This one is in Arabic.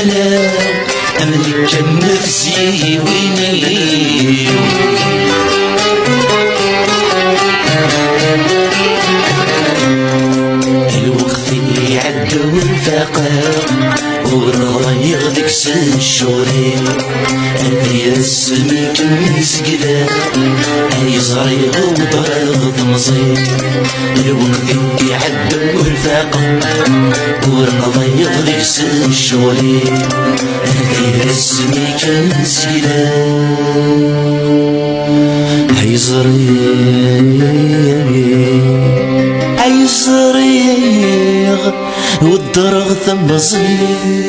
ملا أملك كنفسي ويني الوقت اللي عدى والفقر ورغم يغدك الشورين أبي السمك مسكدا أي صريغ وضرغ تمصين الوقت اللي عدى والفقر ورغم يغدك الشورين أبي السمك مسكدا أي صريغ والدرغ ثم صير